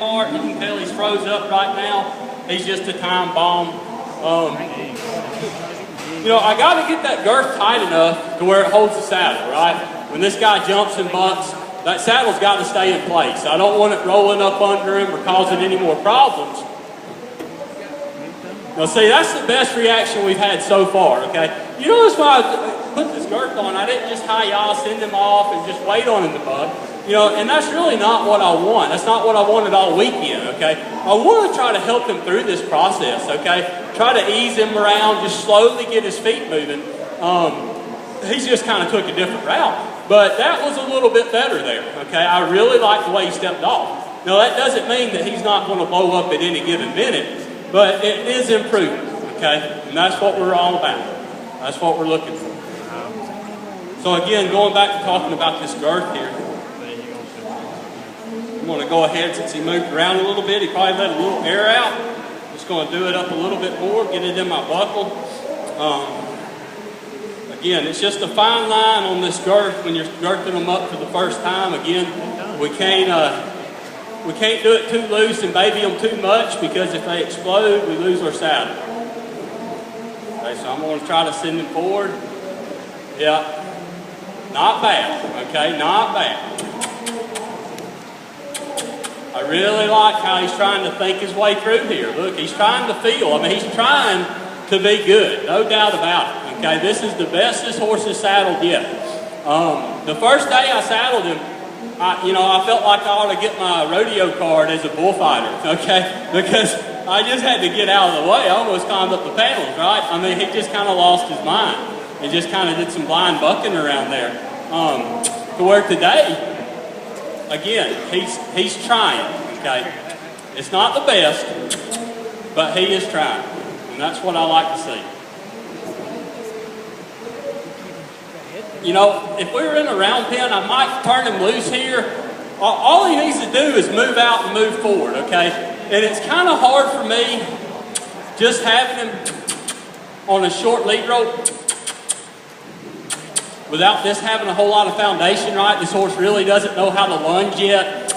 part. You can tell he's froze up right now. He's just a time bomb. You know, I got to get that girth tight enough to where it holds the saddle, right? When this guy jumps and bucks, that saddle's got to stay in place. I don't want it rolling up under him or causing any more problems. Now see, that's the best reaction we've had so far, okay? You notice why I put this girth on, I didn't just hi-yah, send him off and just wait on him to buck. You know, and that's really not what I want. That's not what I wanted all weekend, okay? I want to try to help him through this process, okay? Try to ease him around, just slowly get his feet moving. He's just kind of took a different route. But that was a little bit better there, okay? I really like the way he stepped off. Now, that doesn't mean that he's not going to blow up at any given minute, but it is improvement, okay? And that's what we're all about. That's what we're looking for. So again, going back to talking about this girth here, I'm going to go ahead, since he moved around a little bit, he probably let a little air out. Just going to do it up a little bit more, get it in my buckle. Again, it's just a fine line on this girth when you're girthing them up for the first time. Again, we can't do it too loose and baby them too much, because if they explode, we lose our saddle. Okay, so I'm going to try to send him forward. Yeah, not bad, okay, not bad. I really like how he's trying to think his way through here. Look, he's trying to feel. I mean, he's trying to be good, no doubt about it. Okay, this is the best this horse has saddled yet. The first day I saddled him, I felt like I ought to get my rodeo card as a bullfighter, okay? Because I just had to get out of the way. I almost climbed up the panels, right? I mean, he just kind of lost his mind and just kind of did some blind bucking around there. To where today, again, he's trying, okay? It's not the best, but he is trying, and that's what I like to see. You know, if we were in a round pen, I might turn him loose here. All he needs to do is move out and move forward, okay? And it's kind of hard for me just having him on a short lead rope without this having a whole lot of foundation, right? This horse really doesn't know how to lunge yet.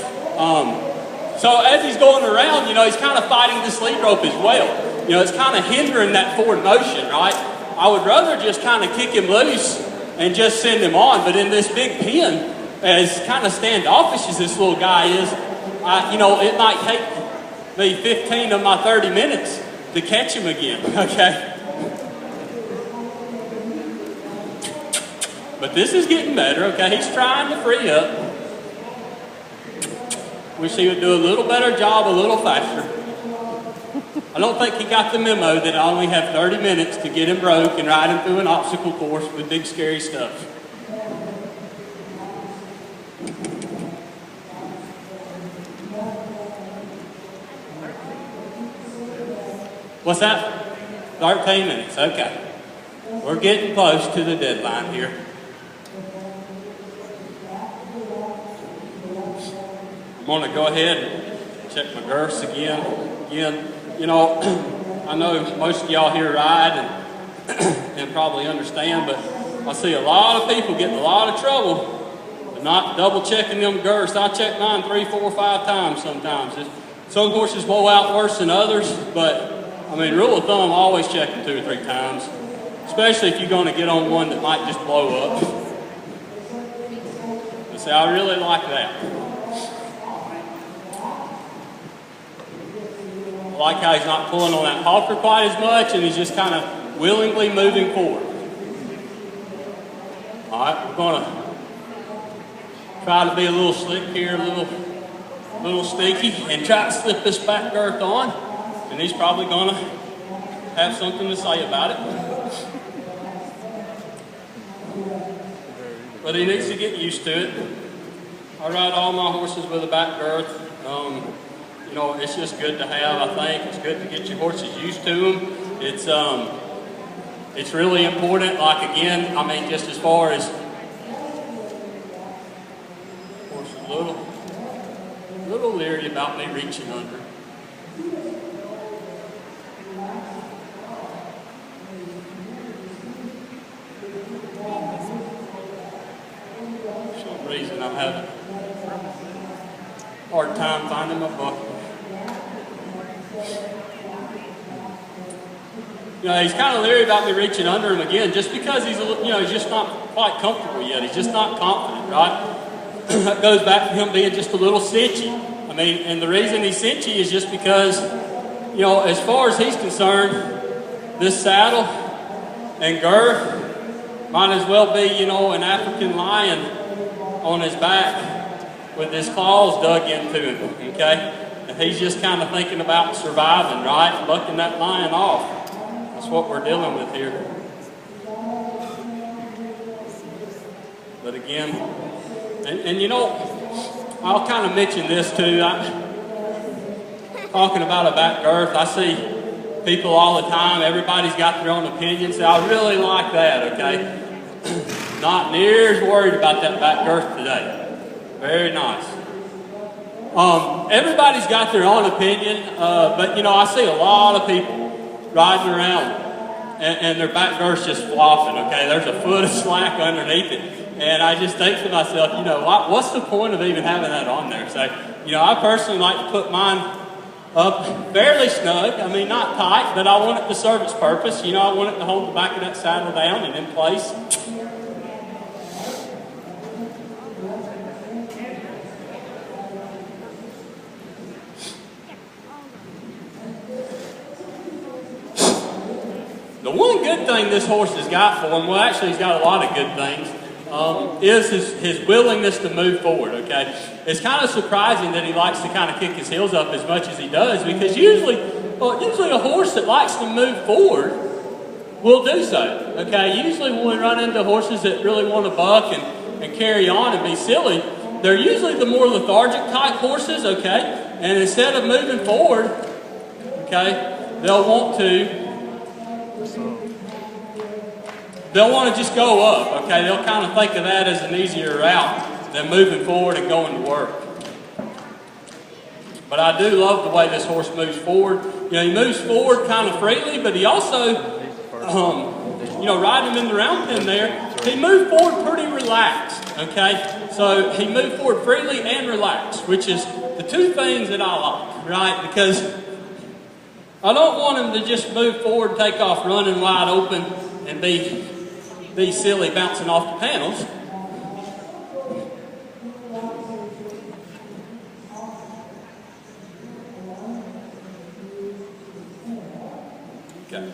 So as he's going around, you know, he's kind of fighting this lead rope as well. You know, it's kind of hindering that forward motion, right? I would rather just kind of kick him loose and just send him on. But in this big pen, as kind of standoffish as this little guy is, it might take me 15 of my 30 minutes to catch him again, okay? But this is getting better, okay? He's trying to free up. Wish he would do a little better job, a little faster. I don't think he got the memo that I only have 30 minutes to get him broke and ride him through an obstacle course with big scary stuff. What's that? 13 minutes, okay. We're getting close to the deadline here. I'm going to go ahead and check my girths again. You know, I know most of y'all here ride and probably understand, but I see a lot of people getting a lot of trouble for not double checking them girths. I check mine 3, 4, 5 times sometimes. Some horses blow out worse than others, but I mean, rule of thumb, always check them 2 or 3 times, especially if you're going to get on one that might just blow up. But see, I really like that. I like how he's not pulling on that halter quite as much, and he's just kind of willingly moving forward. All right, we're going to try to be a little slick here, a little sneaky, and try to slip this back girth on. And he's probably going to have something to say about it. But he needs to get used to it. I ride all my horses with a back girth. You know, it's just good to have, I think. It's good to get your horses used to them. It's really important, like again, I mean, just as far as horse a little leery about me reaching under. For some reason I'm having a hard time finding my buckle. You know, he's kind of leery about me reaching under him again, just because he's, he's just not quite comfortable yet. He's just not confident, right? That goes back to him being just a little cinchy. I mean, and the reason he's cinchy is just because, as far as he's concerned, this saddle and girth might as well be, an African lion on his back with his claws dug into him, okay? And he's just kind of thinking about surviving, right? Bucking that lion off. That's what we're dealing with here. But again, and I'll kind of mention this too. Talking about a back girth, I see people all the time, everybody's got their own opinion, say, I really like that, okay? Not near as worried about that back girth today. Very nice. Everybody's got their own opinion, but I see a lot of people riding around and their back girth's just flopping, okay? There's a foot of slack underneath it. And I just think to myself, what's the point of even having that on there? So, I personally like to put mine up fairly snug. I mean, not tight, but I want it to serve its purpose. I want it to hold the back of that saddle down and in place. The one good thing this horse has got for him, well, actually he's got a lot of good things, is his willingness to move forward, okay? It's kind of surprising that he likes to kind of kick his heels up as much as he does, because usually a horse that likes to move forward will do so, okay? Usually when we run into horses that really want to buck and carry on and be silly, they're usually the more lethargic type horses, okay? And instead of moving forward, okay, they'll want to just go up, okay? They'll kind of think of that as an easier route than moving forward and going to work. But I do love the way this horse moves forward. He moves forward kind of freely, but he also, riding him in the round pen there, he moved forward pretty relaxed, okay? So he moved forward freely and relaxed, which is the two things that I like, right? Because I don't want him to just move forward, take off running wide open, and be silly bouncing off the panels. Okay.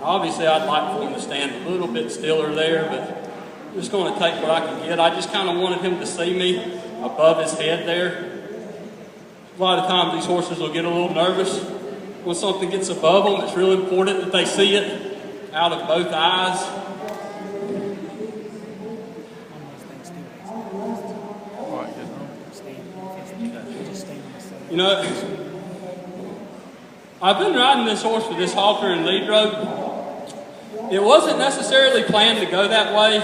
Obviously, I'd like for him to stand a little bit stiller there, but I'm just going to take what I can get. I just kind of wanted him to see me above his head there. A lot of times these horses will get a little nervous when something gets above them. It's really important that they see it out of both eyes. I've been riding this horse with this halter and lead rope. It wasn't necessarily planned to go that way.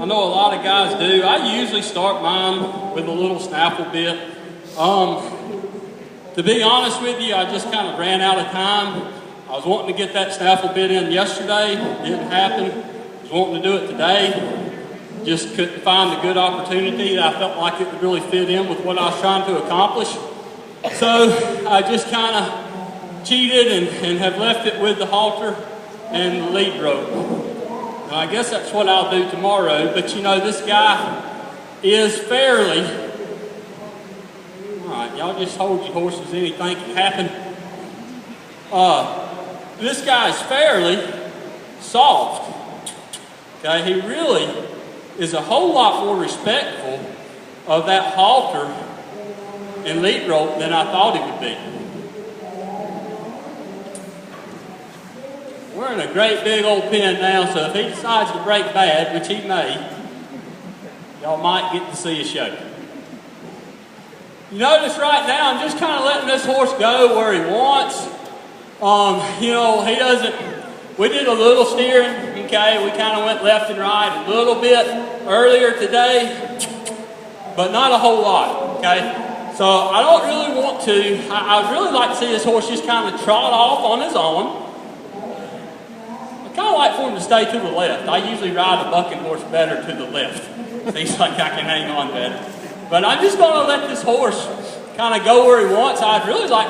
I know a lot of guys do. I usually start mine with a little snaffle bit. To be honest with you, I just kind of ran out of time. I was wanting to get that snaffle bit in yesterday. Didn't happen. I was wanting to do it today. Just couldn't find a good opportunity that I felt like it would really fit in with what I was trying to accomplish. So I just kind of cheated and have left it with the halter and the lead rope. And I guess that's what I'll do tomorrow. But this guy is fairly... Alright, y'all just hold your horses, anything can happen. This guy's fairly soft. Okay, he really is a whole lot more respectful of that halter and lead rope than I thought he would be. We're in a great big old pen now, so if he decides to break bad, which he may, y'all might get to see a show. You notice right now, I'm just kind of letting this horse go where he wants. He doesn't, we did a little steering, okay? We kind of went left and right a little bit earlier today, but not a whole lot, okay? So I don't really want to, I'd really like to see this horse just kind of trot off on his own. I kind of like for him to stay to the left. I usually ride a bucking horse better to the left. Seems like I can hang on better. But I'm just going to let this horse kind of go where he wants. I'd really like